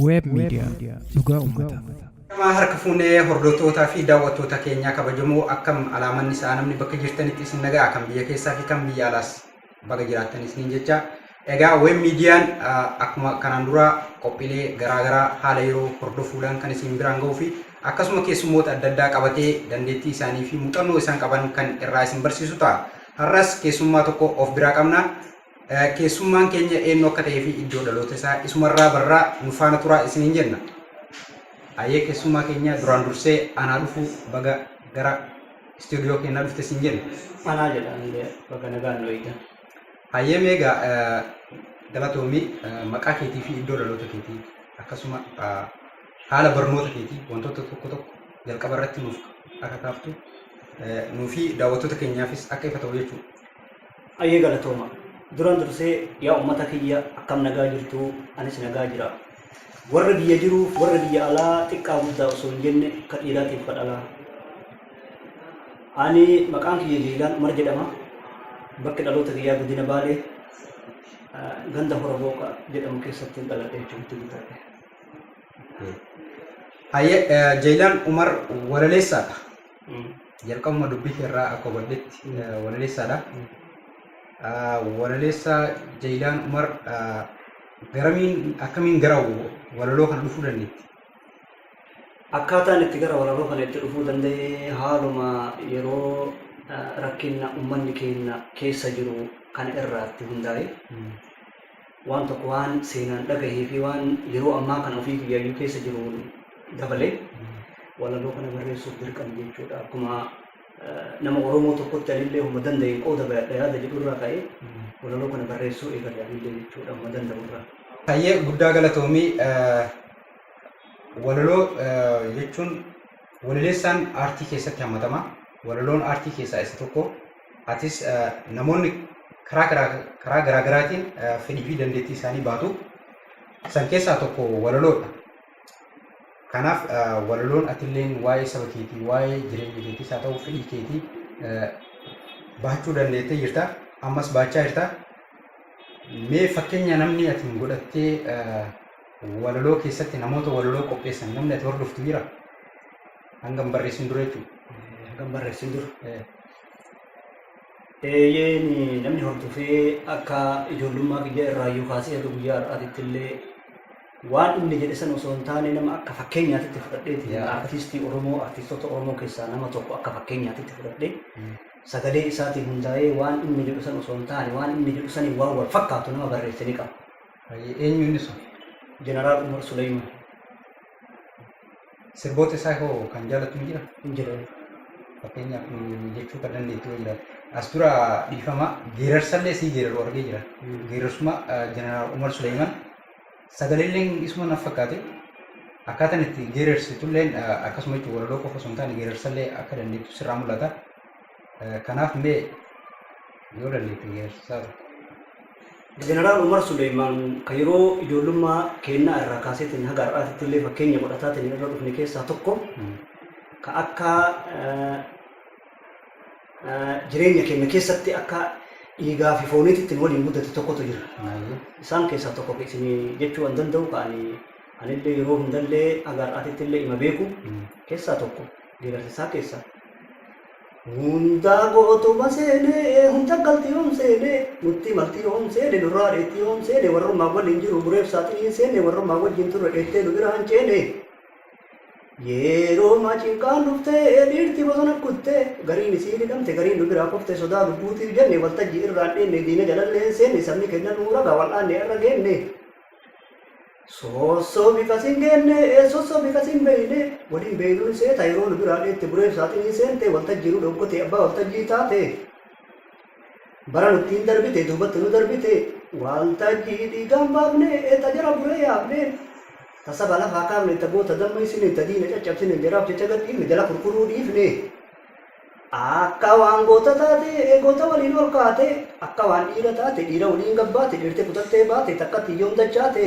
Web Media Dhugaa Uummataa. Nama harka fuunee hordoftootaa fi daawwattoota keenyaa kabajamoo akkam alaamanni isaa namni bakka jirtanitti isin nagaa kan biyya keessaa fi kan biyya alaas bakka jiraattanis niin jecha. Egaa web miidiyaan akkuma kanaan dura qophiilee garaagaraa haala yeroo hordofuudhaan kan isin biraan ga'uu fi akkasuma keessummoota adda addaa qabatee dandeettii isaanii fi muuxannoo isaan qaban kan irraa isin barsiisu ta'a. Har'as keessummaa tokko of biraa qabna. Keessummaan keenya eenyu akka ta'ee fi iddoo dhaloota isaa isumarraa barraa nu faana turaa isiniin jenna. Ayyee keessummaa keenya duraan dursee anaa dhufuu baga gara istuudiyoo keenyaa dhufte isin jenna. Anaa jedhamee baga nagaan nu eeggan. Ayyee meegaa galatoomii maqaa keetii fi iddoo dhaloota keetii akkasuma haala barnoota keetii wantoota tokko tokko jalqaba irratti nuuf akka kaaftu nuu fi daawwattoota keenyaafis akka ifa ta'u jechuudha. Ayyee galatooma. Duraan dursee yaa uummata kiyya akkam nagaa jirtu anis nagaa jira. Warra biyya jiruuf warra biyya alaa xiqqaa guddaa osoo hin jenne ka dhiiraatiif ka dhalaa. Ani maqaan kiyya Jeelaan Umar jedhama. Bakki dhaloota kiyyaa Godina Baalee ganda Hora Booqa jedhamu keessatti dhaladhe jechuudha. Ayyee Jeelaan Umar walaleessaadha. Jalqabuma dubbii irraa akka hubadhetti walaleessaadha. Walaleessa Jeelaan Umar garamiin akkamiin gara walaloo kana dhufuu dandeetti? Akkaataan itti gara walaloo kana itti dhufuu danda'e haaluma yeroo rakkina uummanni keenya keessa jiru kana irratti hundaa'e waan tokko waan seenaan dhagahee fi waan yeroo ammaa kana ofii kiyyayyuu keessa jiru dabalee walaloo kana barreessuuf dirqama jechuudha. Akkuma nama Oromoo tokkotti anillee humna danda'e qooda yaada jedhu irraa ka'ee walaloo kana barreessuu eegale anillee jechuudha humna danda'u irraa. Ayyee guddaa galatoomii walaloo jechuun walaleessaan aartii keessatti hammatama. Walaloon aartii keessaa isa tokko. Atis namoonni karaa garaagaraatiin fedhii fi dandeettii isaanii baatu. San keessaa tokko walaloodha. Kanaaf walaloon atilleen waa'ee saba keetii, waa'ee jireenya keetiis haa ta'u fedhii keetii baachuu dandeettee jirta. Ammas baachaa jirta. Mee fakkeenya namni ati godhattee walaloo keessatti namoota walaloo qopheessan namni ati hordoftu jira? Hangam barreessin dura jechuudha. Hangam barreessin dura. Eeyyeen namni hordofee akka ijoollummaa kiyya irraayyuu kaasee akka guyyaa har'aatitti illee waan inni jedhe san osoo hin taane nama akka fakkeenyaatitti fudhadheeti artistii Oromoo artistoota Oromoo keessaa nama tokko akka fakkeenyaatitti fudhadhee sagalee isaatiin hundaa'ee waan inni jedhu san osoo hin taane waan inni jedhu saniin waan wal fakkaatu nama barreessanii qaba. Eenyu inni sun? Jeneraal Umar Suleyman. Sirboota isaa hoo kan jaalatu ni jira? Hin jiru. Fakkeenyaaf jechuu kan dandeettu yoo jiraatu. As dura dhiifama geerarsallee sii geeraru argee jira. Geerarsuma Jeneraal Umar Suleyman sagaleen isuma naaf fakkaate akkaataan itti geerarsitulleen akkasuma jechuun walaloo qofa osoo hin taane geerarsallee akka dandeettu sirraa mul'ata. Kanaaf mee yoo dandeette geerarsaa Jeneraal Umar Suleyman kan yeroo ijoollummaa keenyaa irraa kaaseetiin haga har'aatitti illee fakkeenya godhataatiin irra dhufne keessaa tokko ka akka jireenya keenya keessatti akka dhiigaa fi fooniitti waliin guddate tokkotu jira. Isaan keessaa tokko isin jechuu an danda'u ka'anii anillee yeroo hundallee haga har'aatitti illee ima beeku keessaa tokko geerarsisaa keessaa. Hunda gootuma seenee hunda galtii yoom seenee nutti maltii yoom seenee nurraa dheetti yoom seenee warrummaa waliin jiru bureef saaxiliin seenee warrummaa wajjin turre dheettee nu biraan ceene. Yeroo maacinqaan dhuftee dhiirti bosona kuttee gariin isii hidhamte gariin nu biraa qoftee sodaa lubbuutiif jenne waltajjii irraan dheenne diina jalallee seenne sabni kenna nu ragaa wal'aanne irra geenne. Soosoo bikasin geenne soosoo bikasin beeyne waliin beeynuun seeta yeroo nu biraa dheette bureef saaxilii seente waltajjii nu dhokkote abbaa waltajjii taate. Bara nuttiin darbite duubatti nu darbite waltajjii dhiigaan baafne tajara buree yaafne. Tasaba lafaa kaafne tagoota damma isiniin tadiina caccabsine jaraaf jecha gadhiifne jala kurkuruu dhiifne. akka waan goota taate goota waliin ol kaate akka waan dhiira taate dhiira waliin gabbaate dhiirte kutattee baate takka xiyyoon dachaate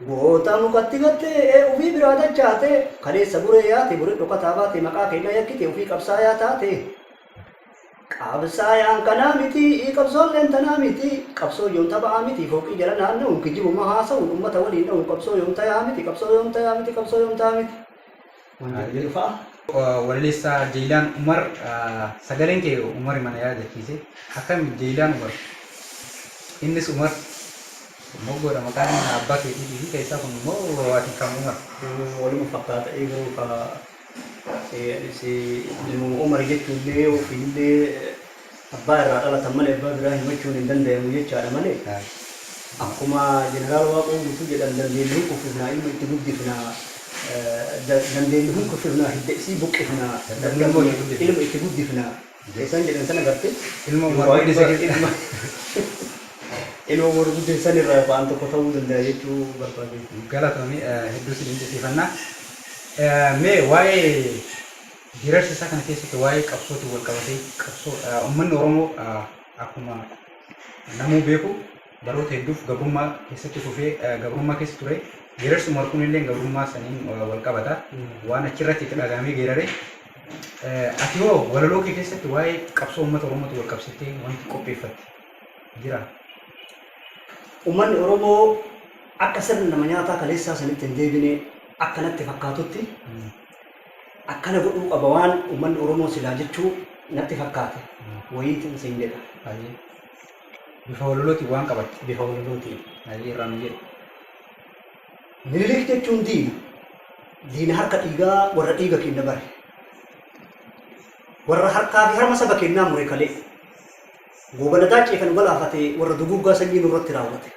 goota mukatti gattee ofii biraa dachaate kaleessa buree yaate buree dhokataa baate maqaa keenya yakkite ofii qabsaayaa taate qabsaayaan kanaa miti qabsoon leentanaa miti qabsoo yoon taphaa miti fooqii jala naanna'uun kijibuma haasa'uun uummata waliin dha'uun qabsoo yoon tayaa miti qabsoo yoon tayaa miti qabsoo yoon tayaa miti. Walleessaa Jeelaan Umar sagaleen kee Umar mana yaadachiise akkam Jeelaan Umar innis Umar moggoodha maqaan abbaa keetii fi keessaa kun immoo waati kam Umar waluma fakkaata eegaluu ka si ilmu Umar jechuullee ofiillee abbaa irraa dhalatan malee abbaa biraa himachuun hin danda'amu jechaadha malee akkuma jeneraal Waaqoo guutuu jedhan dandeelliin kufifnaa ilma itti guddifnaa dandeelli hun kufifnaa hiddeesii buqqifnaa ilma itti guddifnaa isaan jedhan sana garte ilma Umar ilma Umar guddisan irraa waan tokko ta'uu danda'a jechuu barbaade. Galatoomii hedduu si dinqisiifannaa. Mee waa'ee diraarsa isaa kana keessatti waa'ee qabsootti wal qabatee qabsoo uummanni Oromoo akkuma namuu beeku baroota hedduuf gabrummaa keessatti fufee gabrummaa keessa ture. Diraarsi Umar kunillee gabrummaa saniin wal qabata. Waan achirratti itti dhagahamee geerare. Ati hoo walaloo kee keessatti waa'ee qabsoo uummata Oromootti wal qabsittee wanti qopheeffatte jira? Uummanni Oromoo akka sirna nama nyaataa kaleessaa sanitti hin deebine akkanatti fakkaatutti akkana godhuu qaba waan uummanni Oromoo silaa jechuu natti fakkaate wayiitiin siin jedha. Bifa walalootiin waan qabatte. Bifa walalootiin. Irraa nu jedhe. Minilik jechuun diina harka dhiigaa warra dhiiga keenya bare. Warra harkaa fi harma saba keenyaa mure kalee. Goobanataa ceekan galaafate warra duguggaa sanyii nurratti raawwate.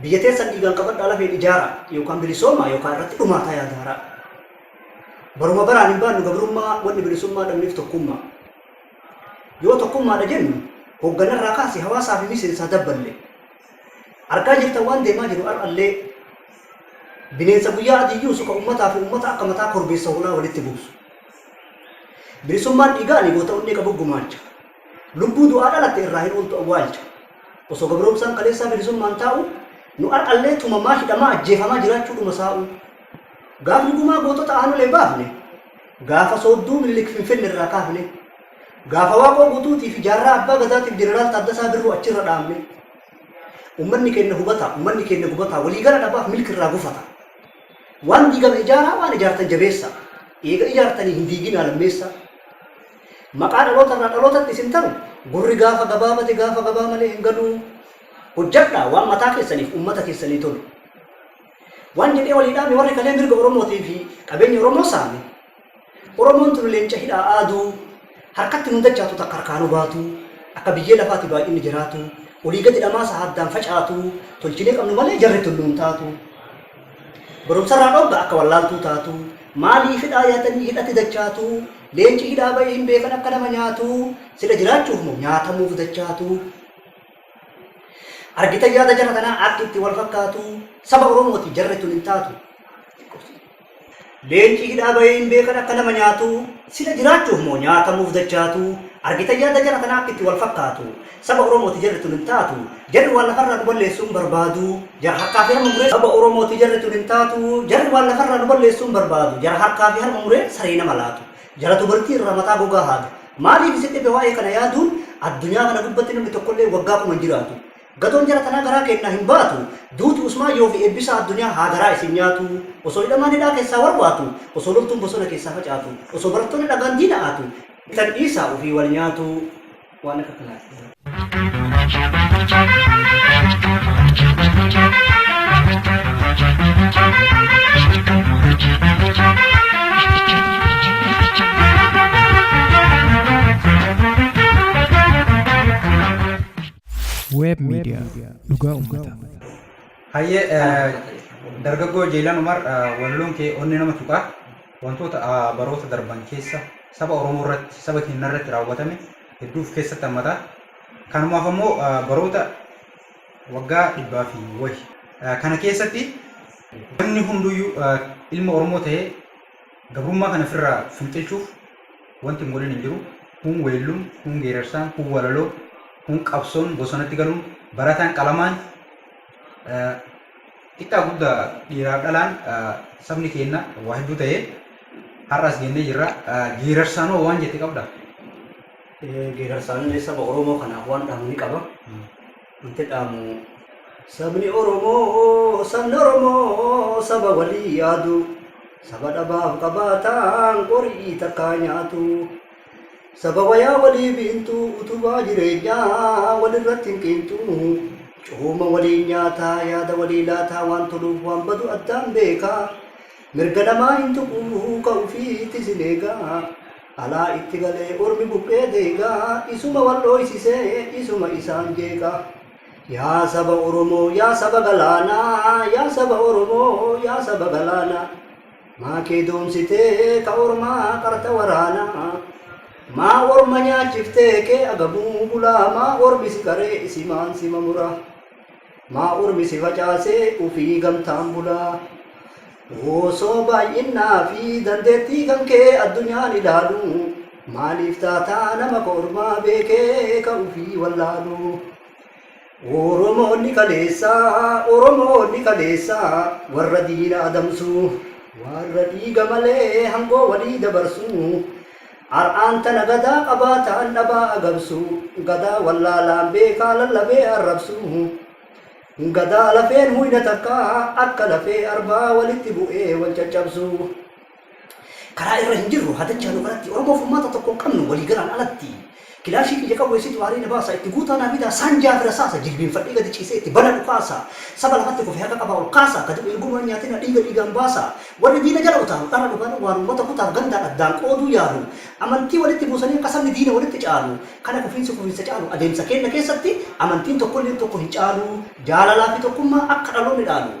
Biyya teessan dhiigaan qabadhaa lafeen ijaara yookaan bilisoomaa yookaan irratti dhumaataa yaadaaraa. Baruma baraan hin baannu gabrummaa wanni bilisummaa dhabneef tokkummaa. Yoo tokkummaadha jennu hoogganarraa kaasee hawaasaa fi miseensaa dabballe. Argaa jirtan waan deemaa jiru ar'allee bineensa guyyaa adiyyuu suka uummataa fi uummata akka mataa korbeessa hulaa walitti buusu. Bilisummaan dhiigaan goota onnee qabu gumaacha. Lubbuu du'aa dhalatte irraa hin ooltu awwaalcha. Osoo gabroomsaan kaleessaa bilisummaan taa'u nu ar'allee tumamaa hidhamaa ajjeefamaa jiraachuudhuma saa'u. Gaafni gumaa gootota aanolee baafne gaafa soodduu Minilik Finfinnee irraa kaafne gaafa Waaqoo guutuutii fi jaarraa abbaa gadaatiif jeneraal Taaddasaa Birruu achirra dhaabne. Uummanni keenya hubataa uummanni keenya gubataa waliigala dhabaaf milkirraa gufata. Waan diigame ijaaraa waan ijaartan jabeessa eega ijaartanii hin diiginaa lammeessa. Maqaa dhalootarraa dhalootatti isin ta'u gurri gaafa gabaabate gaafa gabaa malee hin galuu. Hojjadhaa waan mataa keessaniif uummata keessanii tolu. Waan jedhee walii dhaame warri kalee mirga Oromootii fi qabeenya Oromoo saame. Oromoon tun leenca hidhaa aaduu harkatti nu dachaatu takka harkaanuu baatu akka biyyee lafaatti baay'inni jiraatu olii gadi dhamaasa haddaan facaatu tolchilee qabnu malee jarri tulluun taatu. Barumsarraa dhogga akka wallaaltuu taatu maalii hidhaa yaatanii hidhatti dachaatu leenci hidhaa bahee hin beekan akka nama nyaatu sila jiraachuuf moo nyaatamuuf dachaatu. Argita yaada jara kanaa akka itti wal fakkaatu saba Oromooti jarri tun hin taatu. Leenci hidhaa bahee hin beekan akka nama nyaatu sila jiraachuuf moo nyaatamuuf dachaatu. Argita yaada jara kanaa akka itti wal fakkaatu saba Oromooti jarri tun hin taatu. Jarri waan lafarraa nu balleessuun barbaadu jara harkaa fi harma muree saba Oromooti jarri tun hin taatu. Jarri waan lafarraa nu balleessuun barbaadu jara harkaa fi harma muree saree nama laatu. Jara dubartii irraa mataa gogaa haadha. Maaliif isin dhibe waa'ee kana yaaduun addunyaa kana gubbatti namni tokkollee waggaa kuma jiraatu. Gatoon jara tanaa garaa kennaa hin baatu duutu usmaa yoo fi eebbisa addunyaa haagaraa isin nyaatu osoo hidhamaan hidhaa keessaa warwaatu osoo loltuun bosona keessaa facaatu osoo barattoonni dhagaan diina'aatu tan dhiisaa ofii wal nyaatu waan akka kanaati. Web Media Dhugaa Uummataa. Hayyee dargaggoo Jeelaan Umar walaloon kee onnee nama tuqaa wantoota baroota darban keessa saba Oromoo irratti saba keenya irratti raawwatame hedduuf keessatti hammataa. Kanumaaf ammoo baroota waggaa 100 fi wayi kana keessatti namni hunduyyuu ilma Oromoo ta'ee gabrummaa kana ofirraa fincilchuuf wanti godhan hin jiru. Kun weelluun, kun geerarsaan, kun walaloo, kun qabsoon bosonatti galuun barataan qalamaan xiqqaa guddaa dhiiraaf dhalaan sabni keenya waa hedduu ta'ee har'as gennee jirra. Geerarsaanoo waan jette qabda. Geerarsaan saba Oromoo kanaaf waan dhaamu ni qaba. Wanti dhaamu sabni Oromoo saba walii yaadu saba dhabaaf qabaataan qorii takkaa nyaatu. Saba wayaa walii biintu utubaa jireenyaa walirratti hin qiintu. Cooma waliin nyaataa yaada walii laataa waan toluuf waan badu addaan beekaa. Mirga namaa hin tuquu ka'uu fi itti sileegaa. Alaa itti galee ormi buqqee deegaa. Isuma wal dho'isisee isuma isaan jeeqaa. Yaa saba Oromoo yaa saba galaanaa yaa saba Oromoo yaa saba galaanaa. Maa kee doomsitee ka ormaa qarta waraanaa. Maa orma nyaachiftee kee agabuu bulaa. Maa ormi si qaree isimaan sima muraa. Maa ormi si facaasee ufii gamtaan bulaa. Osoo baay'inaa fi dandeettii kan kee addunyaan ilaalu. Maaliif taataa nama ka ormaa beekee ka ufii wallaalu. Oromoonni kaleessaa warra diina adamsu. Warra dhiiga malee hangoo walii dabarsu. Ar'aan tana gadaa qabaataan dhabaa agabsu. Gadaa wallaalaan beekaa lallabee arrabsu. Gadaa lafeen huyna takkaa akka lafee arbaa walitti bu'ee wal caccabsu. Karaa irra hin jirru hadachaan biratti Oromoof uummata tokko hin qabnu walii galaan alatti. Kilaashii kiyya qabu eessitu waarii na baasa itti guutaa naa bitaa saanjaa fira saasa jilbiinfadhii gadi ciisee itti bana dhukaasa. Saba lafatti kufee harka qabaa ol kaasa gadi eeguma nyaatina dhiigaan baasa. Warri diina jala utaalu dhara dhugaan waan uummata kutaaf gandaan addaan qooduu yaalu. Amantii walitti buusanii akka sabni diina walitti caalu. Kana kufiinsa caalu adeemsa keenya keessatti amantiin tokko hin caalu. Jaalalaa fi tokkummaa akka dhaloonni dhaalu.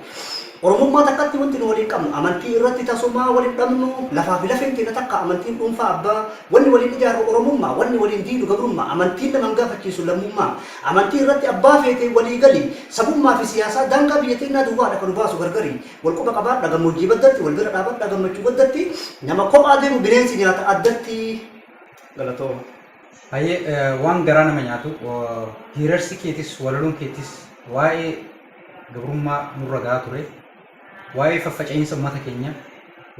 Oromummaa takkatti wanti nu waliin qabnu amantii irratti tasumaa waliin dhabnu lafaa fi lafeen keenya takka amantiin dhuunfaa abbaa wanni waliin ijaaru Oromummaa wanni waliin diidu gabrummaa amantiin nama gaafachiisu lammummaa amantii irratti abbaa feetee walii gali sabummaa fi siyaasaa daangaa biyya keenyaa duwwaadha kan nu baasu gargari wal quba qabaadha gammoojjii baddatti wal bira dhaabadha gammachuu baddatti nama kophaa deemu bineensi nyaata addatti galatooma. Hayyee waan garaa nama nyaatu geerarsi keetis walaloon keetis waa'ee gabrummaa nurra gahaa ture. Waa'ee faffaca'iinsa uummata keenya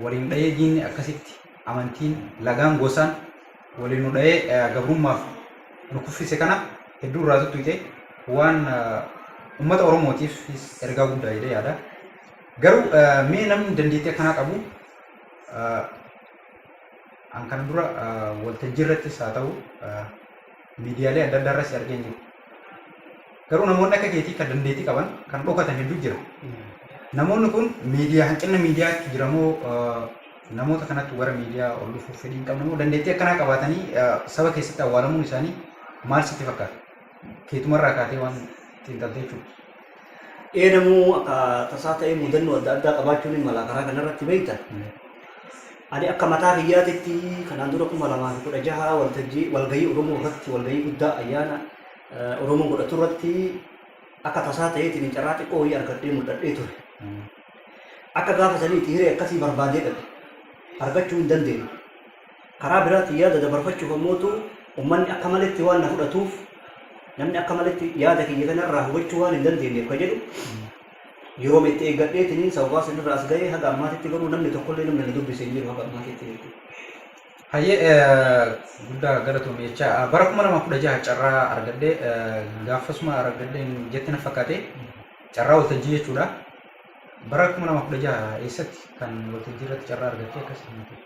waliin dhahee diinni akkasitti amantiin lagaan gosaan waliin nu dhahee gabrummaaf nu kuffise kana hedduu irraa tuttuute waan uummata Oromootiif ergaa guddaa jedhee yaada. Garuu mee namni dandeettii akkanaa qabu an kana dura waltajjii irrattis haa ta'u miidiyaalee adda addaa irratti argee jiru. Garuu namoonni akka keetii kan dandeettii qaban kan dhokatan hedduu jira. Namoonni kun miidiyaa hanqina miidiyaatti jiramoo namoota kanatti warra miidiyaa ol dhufuuf fedhii hin qabne moo dandeettii akkanaa qabaatanii saba keessatti awwaalamuun isaanii maal sitti fakkaata? Keetumarraa kaatee waan xiinxaltee jechuudha. Namuu akka tasaa ta'ee mudannoo adda addaa qabaachuun mala karaa kanarratti beekta. Ani akka mataa kiyyaatitti kanaan dura 2016 walgahii Oromoo irratti walgahii guddaa ayyaana Oromoo godhatu irratti akka tasaa ta'eetiin carraa xiqqoo wayii argadhee mul'adhee ture. Akka gaafa saniitti hiree akkasii barbaadee dhabe argachuu hin dandeenye. Karaa biraatiin yaada dabarfachuuf ammootu uummanni akka maletti waan na fudhatuuf namni akka maletti yaada kiyya kanarraa hubachuu waan hin dandeenyeef ka jedhu yeroo itti eeggadheetiin sababaa sanirraa as ga'ee haga ammaatitti garuu namni tokkollee namni na dubbise hin jiru haga ammaatitti jechuudha. Hayyee guddaa galatoome jecha bara 2016 carraa argadhee gaafasuma argadhee jetti na fakkaate carraa waltajjii jechuudha. Bara 2016 eessatti kan waltajjii irratti carraa argattee akkasii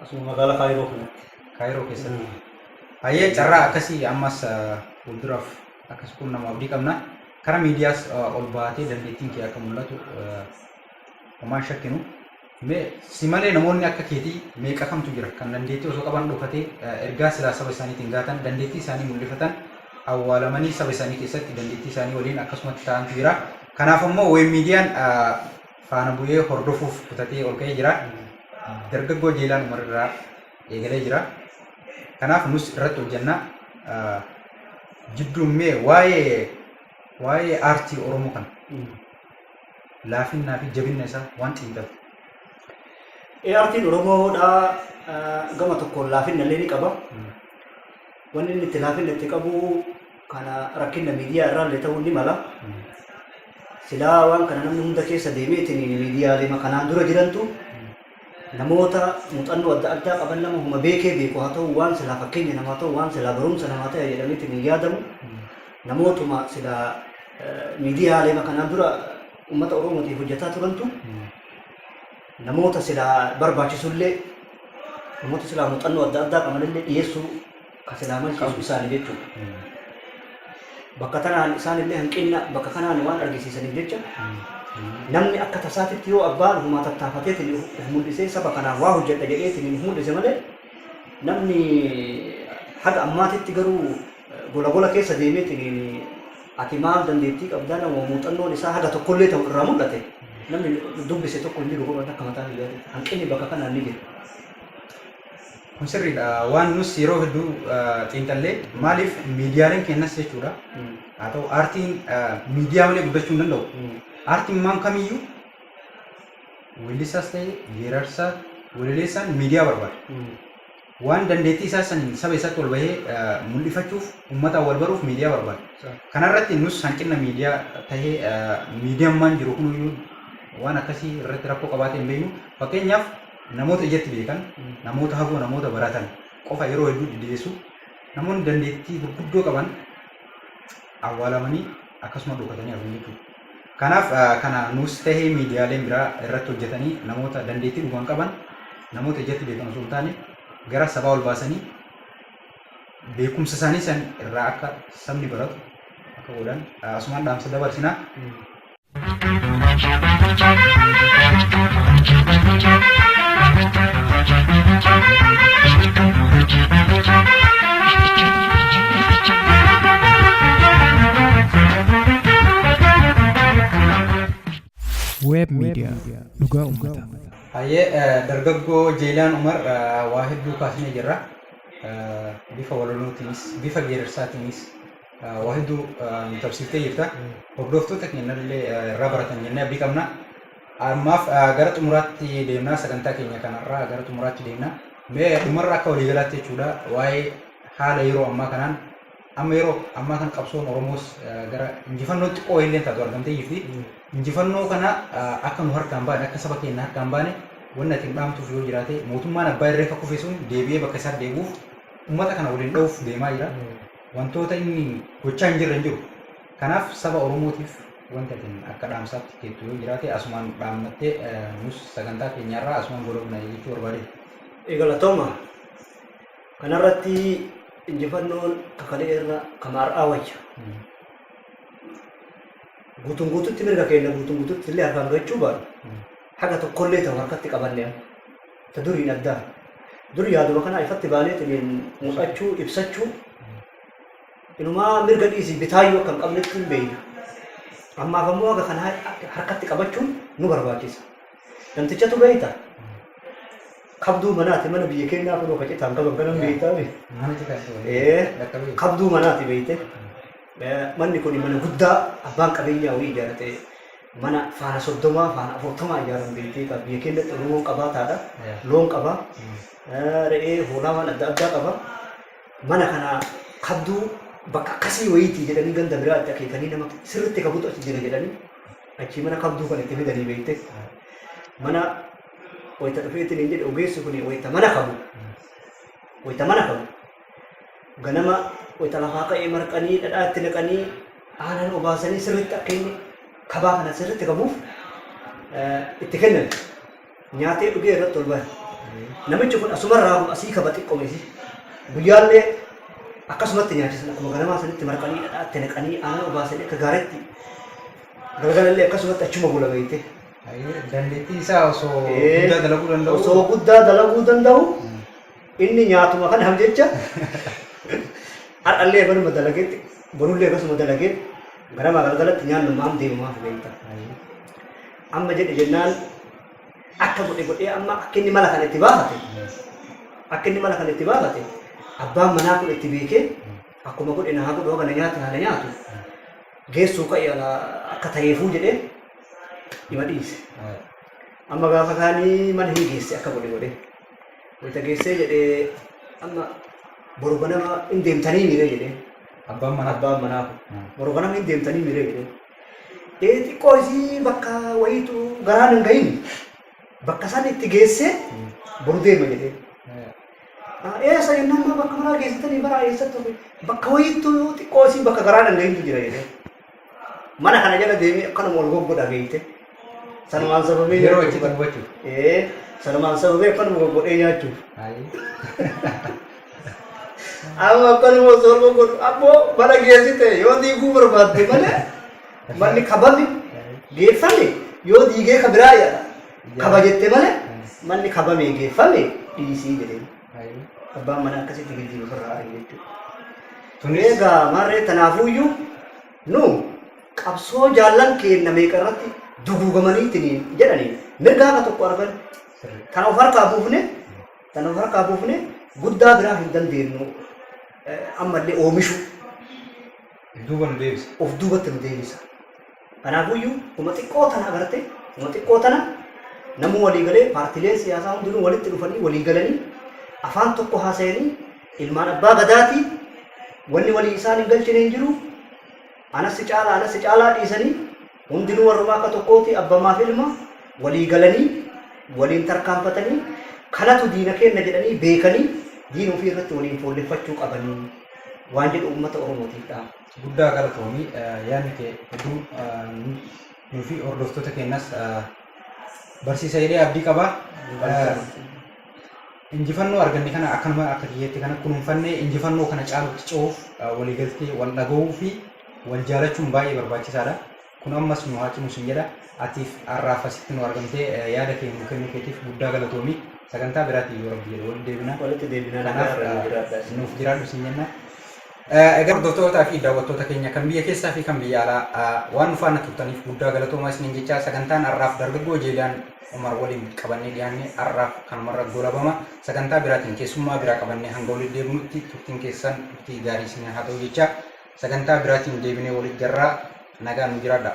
asuma magaalaa Kaayiroo kanatti. Kaayiroo keessatti. Hayyee carraa akkasii ammas fuulduraaf akkas kun nama abdii qabna. Karaa miidiyaas ol baatee dandeettiin kee akka mul'atu homaan shakkinu. Si malee namoonni akka keetii meeqa kamtu jira kan dandeettii osoo qaban dhokatee ergaa silaa saba isaaniitiin gaatan dandeettii isaanii mul'ifatan awwaalamanii saba isaanii keessatti dandeettii isaanii waliin akkasumatti ta'antu jira. Kanaaf immoo wayii miidiyaan faana bu'ee hordofuuf kutatee ol ka'ee jira. Dargaggoo Jeelaan Umarraa eegalee jira. Kanaaf nus irratti hojjenna. Jidduummee waa'ee aartii Oromoo kana laafinnaa fi jabinna isaa waan xiinxaltu. Aartiin Oromoodhaa gama tokkoon laafina illee ni qaba. Wanni inni itti laafina itti qabu kana rakkina miidiyaa irraa illee ta'uu ni mala. Silaa waan kana namni hunda keessa deemeetiin miidiyaalee kanaan dura jirantu namoota muuxannoo adda addaa qaban nama huma beekee beeku haa ta'u waan silaa fakkeenya namaa ta'u waan silaa barumsa namaa ta'e jedhameetiin yaadamu namootuma silaa miidiyaalee kanaan dura uummata Oromootiif hojjetaa turantu namoota silaa barbaachisullee namoota silaa muuxannoo adda addaa qabanillee dhiyeessuu kan silaa malchiisu isaanii jechuudha. Bakka kanaan isaanillee hanqina bakka kanaan waan argisiisaniif jecha namni akka tasaatitti yoo abbaan humaa tattaafateetiin of mul'isee saba kanaan waa hojjedha jedheetiin of mul'ise malee namni haga ammaatitti garuu gola keessa deemeetiin ati maal dandeettii qabdaa nama muuxannoon isaa haga tokkollee ta'u irraa mul'ate namni dubbise tokko hin jiru godhan akka mataa biyyaati hanqinni bakka kanaan ni jira. Kun sirriidha. Waan nus yeroo hedduu xiinxallee maaliif miidiyaaleen kennas jechuudha. Haa ta'u aartiin miidiyaa malee guddachuu hin danda'u. Aartiin maan kamiyyuu weellisaas ta'e geerarsaa walileessaan miidiyaa barbaada. Waan dandeettii isaa saniin saba isaatti ol bahee mul'ifachuuf uummataan wal baruuf miidiyaa barbaada. Kanarratti nus hanqina miidiyaa tahee miidiyaan maan jiru kuniyyuu waan akkasii irratti rakkoo qabaatee hin beeknu. Fakkeenyaaf namoota ijatti beekan, namoota hagoo, namoota baratan qofa yeroo hedduu dhiyeessu namoonni dandeettii gurguddoo qaban awwaalamanii akkasuma dhokatanii hafu jechuudha. Kanaaf kana nus tahee miidiyaaleen biraa irratti hojjetanii namoota dandeettii dhugaan qaban, namoota ijatti beekan osoo hin taane gara sabaa ol baasanii beekumsa isaanii san irraa akka sabni baratu akka godhan asumaan dhaamsa dabarsinaa. Web Media Dhugaa Uummataa. Dargaggoo Jeelaan Umar waa hedduu kaasnee jirra. Bifa walolootiinis bifa geerarsaatiinis waa hedduu tabsiiftee jirta. Hordoftoota keenyallee irraa baratan jennee abdii qabna. Ammaaf gara xumuraatti deemnaa sagantaa keenya kanarraa gara xumuraatti deemnaa. Mee dhumarra akka waliigalaatti jechuudha waa'ee haala yeroo ammaa kanaan amma yeroo ammaa kan qabsoon Oromoos gara injifannoo xiqqoo illee taatu argamtee jirti. Injifannoo kana akka nu harkaan baane akka saba keenya harkaan baane wanna ittiin dhaamtuuf yoo jiraate mootummaan abbaa irree akka kufe sun deebi'ee bakka isaatti deebi'uuf uummata kana waliin dha'uuf deemaa jira. Wantoota inni gochaa hin jirre hin jiru. Kanaaf saba Oromootiif wanta ittiin akka dhaamsaatti keettu yoo jiraate asumaan dhaammattee nus sagantaa keenyarraa asumaan godhamna jechuu barbaade. Galatooma kanarratti injifannoon kakalee irra kamaar'aa wayya. Guutuutti mirga keenya guutuutti illee harkaan gachuu baanu. Haga tokkollee ta'u harkatti qabannee ta duriin addaa. Durii yaaduma kana ifatti baaneetiin mul'achuu ibsachuu inumaa mirga dhiisii bitaayyuu akka hin qabnetti hin beeyna. Ammaaf ammoo haga kana harkatti qabachuun nu barbaachisa. Namtichatu beeyta. Kabduu manaati mana biyya keenyaa kunoo qacitaan qaban kanan beeytaame. Kabduu manaati beeyte. Manni kun mana guddaa abbaan qabeenyaa wayii ijaarate mana faana 30 faana 40 ijaaran beeytee biyya keenyatti Oromoon qabaataadha. Loon qaba. Re'ee hoolaa waan adda addaa qaba. Mana kana kabduu bakka akkasii wayiitii jedhanii ganda biraatti akeekanii nama sirriitti qabutu achi jira jedhanii achi mana kabduu kan itti fidanii beeyte. Mana wayita dhufeetiin hin jedhe ogeessi kun wayita mana qabu. Wayita mana qabu. Ganama wayita lafaa ka'ee marqanii dhadhaa itti naqanii aanan obaasanii sirriitti akka inni kabaa kana sirriitti qabuuf itti kennan. Nyaatee dhugee irratti ol bahe. Namichi kun asumarraa asii kaba xiqqoomesi. Guyyaallee akkasumatti nyaachisan akkuma ganamaa sanitti marqanii dhadhaa itti naqanii aanan obaasanii akka gaariitti galgalallee akkasumatti achuma bula beeyte. Dandeettii isaa osoo guddaa dalaguu danda'u. Osoo guddaa dalaguu danda'u inni nyaatuma kana ham jecha har'allee banuma dalageetti borullee akkasuma dalageetti ganamaa galgalatti nyaannumaam deemumaaf beeyta. Amma jedhe jennaan akka godhee amma akka inni mala kana itti baafate abbaan manaa kun itti beekee akkuma godhe naa godhu kana nyaatu geessuu qa'ee akka ta'eefuu jedhee ima dhiise. Amma gaafa kaanii mana hin geesse akka godhe Wayita geessee jedhee amma boru ganama hin deemtanii mire jedhee. Abbaan manaa. Boru ganama hin deemtanii mire jedhee. Xiqqoo isii bakka wayiitu garaan hin gahin bakka san itti geessee boru deema jedhee. Eessa jennaan bakka maraa geessitanii bara eessatti bakka wayiitu xiqqoo isii bakka garaan hin gahintu jira jedhee. Mana kana jala deemee akkanuma wal goggodhaa beekte. Sanumaan sababee yeroo itti dubbachuu. Sanumaan sababee akkanuma goggodhee nyaachuuf. Amma akkanuma osoo goggodhu ammoo mana geessite yoo diiguu barbaadde malee manni kabame geeffame yoo diigee ka biraa yaada. Kaba jette malee manni kabame geeffame dhiisii jedhee. Abbaan mana akkasitti giddi ofirraa ari jechuudha. Egaa marree tanaafuyyuu nu qabsoo jaallan keenna meeqa irratti duguugamaniitiin jedhanii mirgaa ka tokko argan kana of harkaa buufne guddaa biraa hin dandeenyu ammallee oomishu of duubatti nu deebisa. Kanaafuyyuu kuma xiqqoo tana agarte kuma xiqqoo tana namuu walii galee paartiileen siyaasaa hundinuu walitti dhufanii walii galanii afaan tokko haasa'anii ilmaan abbaa gadaatii wanni walii isaan hin galchine hin jiru. Anas caalaa dhiisanii hundinuu warrumaa akka tokkooti abbamaaf ilma walii galanii waliin tarkaanfatanii kanatu diina kenna jedhanii beekanii diina ofii irratti waliin folleffachuu qabanii waan jedhu uummata Oromootiif dhaama. Guddaa galatoomii yaadni kee hedduu nuufi hordoftoota keenyas barsiisa jedhee abdii qaba. Injifannoo arganne kana akkanuma akka kiyyeetti kana kunuunfannee injifannoo kana caalutti ce'uuf waliigaltee wal dhaga'uu fi wal jaalachuun baay'ee barbaachisaadha. Kun ammas nu haa cimu sin jedha. Atiif har'aaf asitti nu argamtee yaada kee nu kennuu keetiif guddaa galatoomii. Sagantaa biraatiin yoo rabbi jedhu walitti deebina. Kanaaf nuuf jiraadhu sin jenna. Egaa hordoftootaa fi daawwattoota keenya kan biyya keessaa fi kan biyya alaa waan nu faana turtaniif guddaa galatoomaa isiniin jechaa sagantaan har'aaf dargaggoo Jeelaan Umar waliin qabannee dhiyaanne har'aaf kanumarra goolabama. Sagantaa biraatiin keessummaa biraa qabannee hanga walitti deebinutti turtiin keessan turtii gaarii isin haa ta'u jecha sagantaa biraatiin deebinee walitti garraa nagaan nu jiraadha.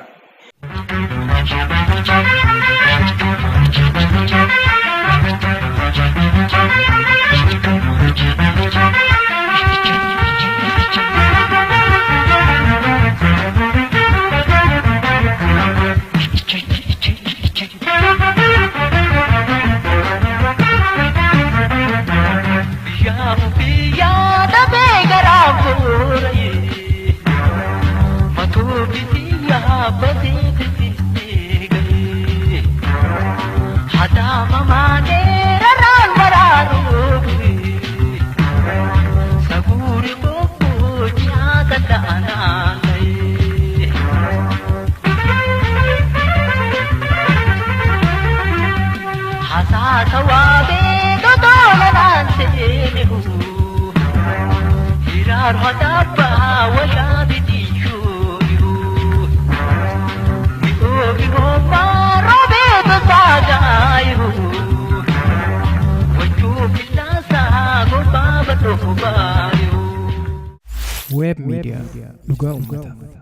Web Media Dhugaa Uummataa.